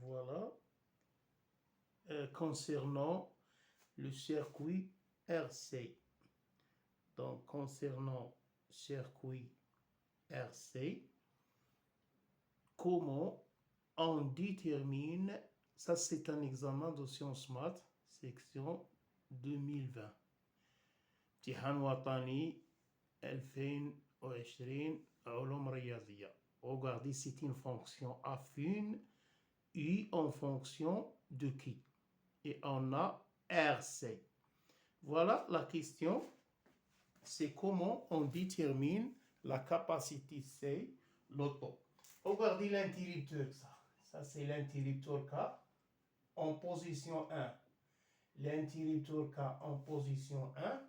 Voilà. Concernant le circuit RC. Donc, concernant circuit RC, comment on détermine, ça c'est un examen de sciences maths, section 2020. امتحان وطني 2020 علوم رياضية. Regardez, c'est une fonction affine U en fonction de qui? Et on a RC. Voilà la question, c'est comment on détermine la capacité C, l'auto. Regardez l'interrupteur, ça c'est l'interrupteur K en position 1. L'interrupteur K en position 1,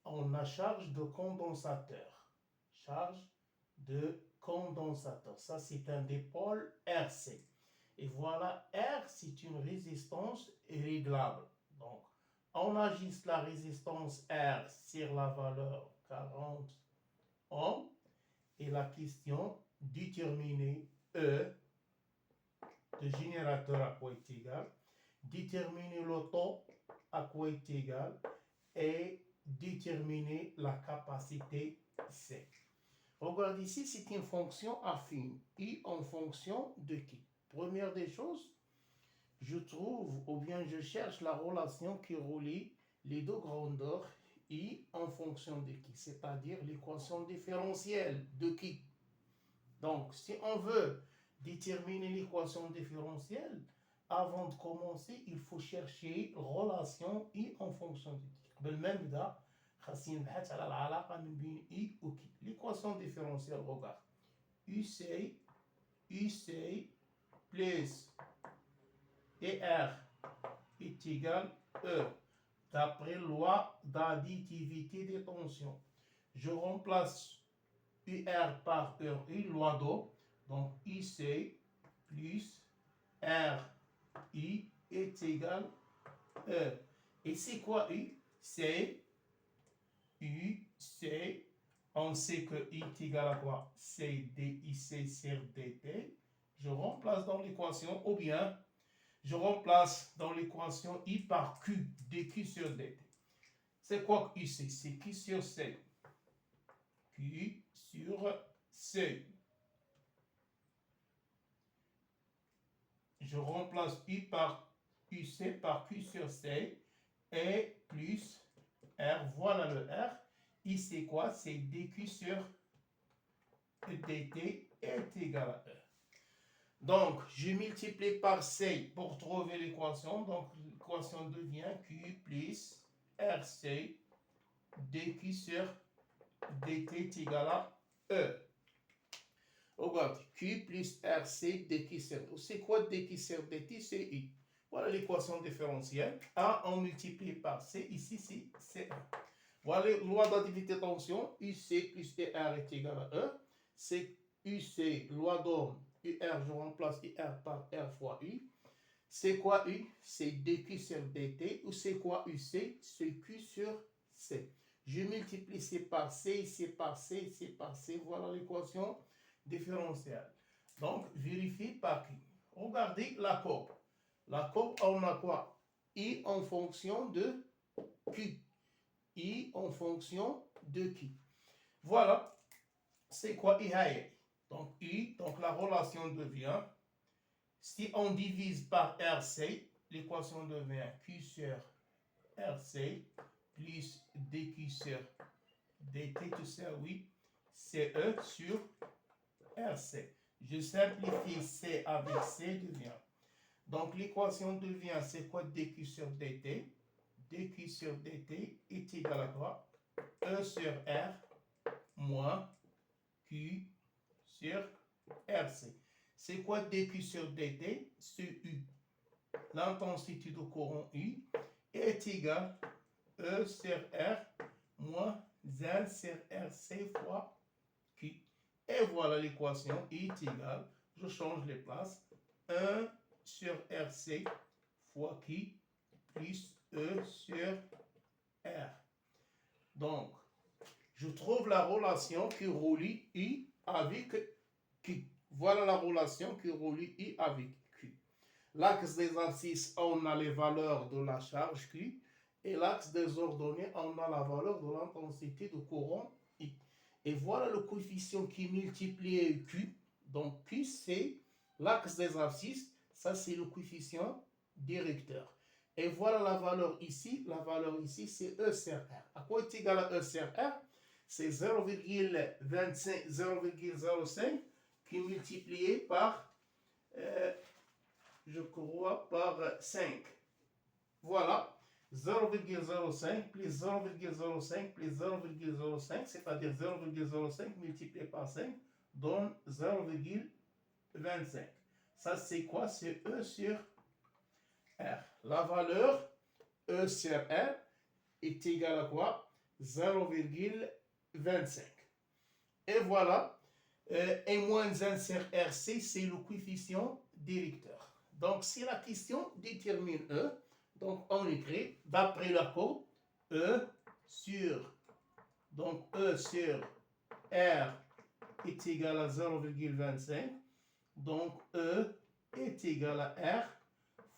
on a charge de condensateur. Charge de condensateur, ça c'est un dipôle RC. Et voilà, R c'est une résistance réglable. Donc, on ajuste la résistance R sur la valeur 40 ohms. Et la question, déterminer E de générateur à quoi est égal, déterminer le taux à quoi est égal et déterminer la capacité C. Regarde ici, c'est une fonction affine. I en fonction de qui? Première des choses, je trouve ou bien je cherche la relation qui relie les deux grandeurs I en fonction de qui, c'est-à-dire l'équation différentielle de qui. Donc, si on veut déterminer l'équation différentielle, avant de commencer, il faut chercher relation I en fonction de qui. بالمبدأ خاصني نبحث على العلاقة من بين I و qui. L'équation différentielle, regarde. UC plus ER est égal E. D'après loi d'additivité des tensions. Je remplace UR par RI, loi d'Ohm. Donc IC plus RI est égal E. Et c'est quoi U? C'est U, C. On sait que I est égal à quoi? C DIC sur DT. Je remplace dans l'équation, ou bien je remplace dans l'équation I par Q, dQ sur dt. C'est quoi UC? C'est Q sur C. Q sur C. Je remplace I par UC par Q sur C et plus R. Voilà le R. I c'est quoi? C'est dQ sur dt est égal à E. Donc, je multiplie par C pour trouver l'équation. Donc, l'équation devient Q plus RC dQ sur dt est égal à E. Regarde, Q plus RC dQ sur dt. C'est quoi dQ sur dt? C'est I. Voilà l'équation différentielle. A on multiplie par C. Ici, c'est C1. Voilà la loi d'additivité de tension. UC plus ER est égal à E. C'est UC, loi d'Ohm. UR, je remplace UR par R fois U. C'est quoi U? C'est dQ sur dt. Ou c'est quoi UC? C'est Q sur C. Je multiplie C par C, C par C, C par C. Voilà l'équation différentielle. Donc, vérifie par qui? Regardez la courbe. La courbe, on a quoi? I en fonction de Q. I en fonction de qui? Voilà. C'est quoi I? Donc, I, donc la relation devient, si on divise par RC, l'équation devient Q sur RC plus dQ sur dt, tout ça, oui, CE sur RC. Je simplifie C avec C devient. Donc, l'équation devient, c'est quoi dQ sur dt? dQ sur dt est égal à quoi? E sur R moins Q sur RC. C'est quoi dQ sur dt? C'est U. L'intensité du courant U est égale E sur R moins L sur RC fois Q. Et voilà l'équation I est égale, je change les places, 1 sur RC fois Q plus E sur R. Donc, je trouve la relation qui relie I avec Q. Voilà la relation qui relie I avec Q. L'axe des abscisses, on a les valeurs de la charge Q. Et l'axe des ordonnées, on a la valeur de l'intensité de courant I. Et voilà le coefficient qui multiplie Q. Donc Q, c'est l'axe des abscisses. Ça, c'est le coefficient directeur. Et voilà la valeur ici. La valeur ici, c'est E sur R. À quoi est égal à E sur R? C'est 0,25, 0,05 qui est multiplié par, je crois, par 5. Voilà. 0,05 plus 0,05 plus 0,05, c'est-à-dire 0,05 multiplié par 5 donne 0,25. Ça, c'est quoi? C'est E sur R. La valeur E sur R est égale à quoi? 0,25. Et voilà, et moins 1 sur RC, c'est le coefficient directeur. Donc, si la question détermine E, donc on écrit, d'après la code, E sur, donc E sur R est égal à 0,25. Donc, E est égal à R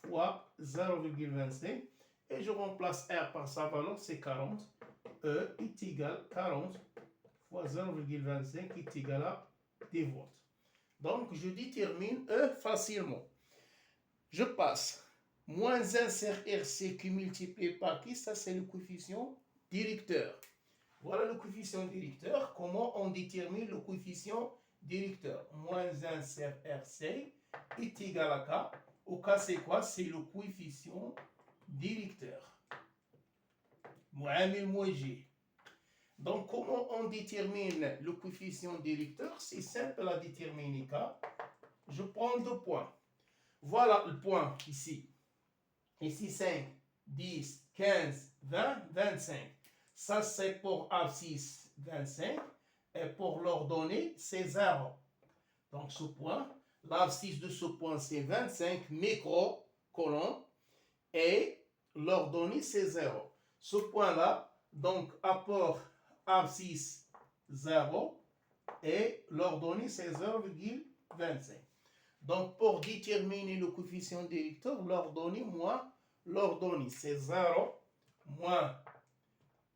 fois 0,25. Et je remplace R par sa valeur, c'est 40. E est égal à 40 fois 0,25 est égal à 10 volts. Donc, je détermine E facilement. Je passe. Moins 1 sur RC qui multiplié par qui? Ça, c'est le coefficient directeur. Voilà le coefficient directeur. Comment on détermine le coefficient directeur? Moins 1 sur RC est égal à K. Au K, c'est quoi? C'est le coefficient directeur. Moins 1000 moins G. Donc, comment on détermine le coefficient directeur? C'est simple à déterminer K. Je prends 2 points. Voilà le point ici. Ici 5, 10, 15, 20, 25. Ça, c'est pour abscisse 25. Et pour l'ordonnée, c'est 0. Donc, ce point, l'abscisse de ce point, c'est 25 microcoulombs. Et l'ordonnée, c'est 0. Ce point-là, donc, apport abscisse 0. Et l'ordonnée, c'est 0,25. Donc, pour déterminer le coefficient directeur, l'ordonnée moins l'ordonnée, c'est 0 moins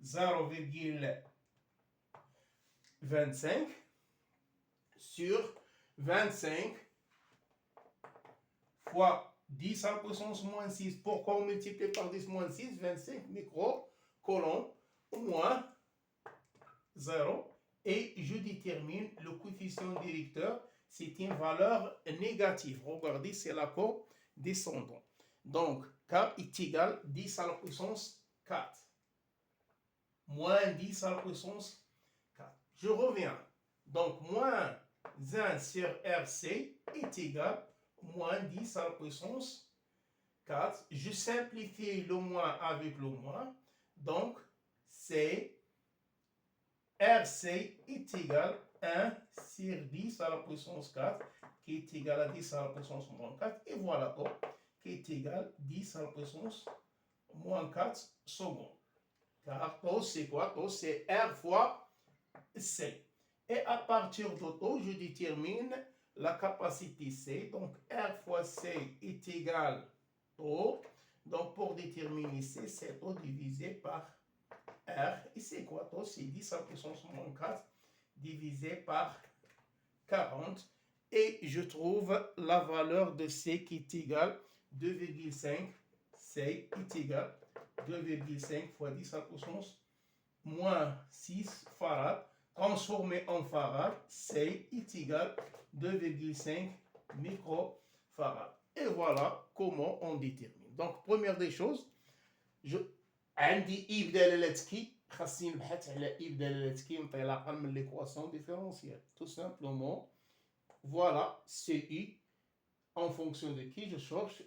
0,25 sur 25 fois 10 à la puissance moins 6. Pourquoi on multiplie par 10 moins 6? 25 microcoulombs moins 0. Et je détermine le coefficient directeur. C'est une valeur négative. Regardez, c'est la courbe descendante. Donc, K est égal à 10 à la puissance 4. Moins 10 à la puissance 4. Je reviens. Donc, moins 1 sur RC est égal à moins 10 à la puissance 4. Je simplifie le moins avec le moins. Donc, c'est RC est égal à 1 sur 10 à la puissance 4, qui est égal à 10 à la puissance moins 4. Et voilà quoi, qui est égal à 10 à la puissance moins 4 secondes. Car tau, c'est quoi? Tau, c'est R fois C. Et à partir de tau, je détermine la capacité C. Donc, R fois C est égal à tau. Donc, pour déterminer C, c'est tau divisé par R. Et c'est quoi tau? C'est 10 à la puissance moins 4 divisé par 40. Et je trouve la valeur de C qui est égale à 2,5. C est égal à 2,5 fois 10 à la puissance moins 6 farad. Transformé en farad, C est égal à 2,5 microfarad. Et voilà comment on détermine. Donc, première des choses, عندي I بدلالتكي خاصني نبحث على I بدلالتكي انطلاقا من l'équation différentielle. Tout simplement, voilà, c'est I en fonction de qui je cherche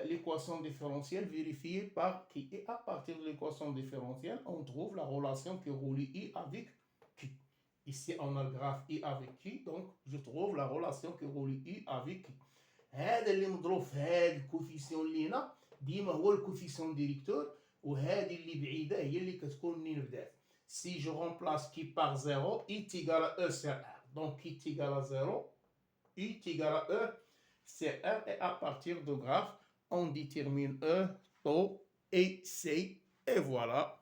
l'équation différentielle vérifiée par qui. Et à partir de l'équation différentielle, on trouve la relation qui relie I avec qui. Ici, on a le graphe I avec qui, donc je trouve la relation qui relie I avec qui. هذا اللي مضروب في هذا الكوفيسيون اللي هنا ديما هو الكوفيسيون ديريكتور. وهذه اللي بعيده هي اللي كتكون منين بدات. Si je remplace qui par 0, I est égal à E sur R. Donc, I est égal à 0, I est égal à E c'est R et à partir du graphe, on détermine E, taux et C. Et voilà.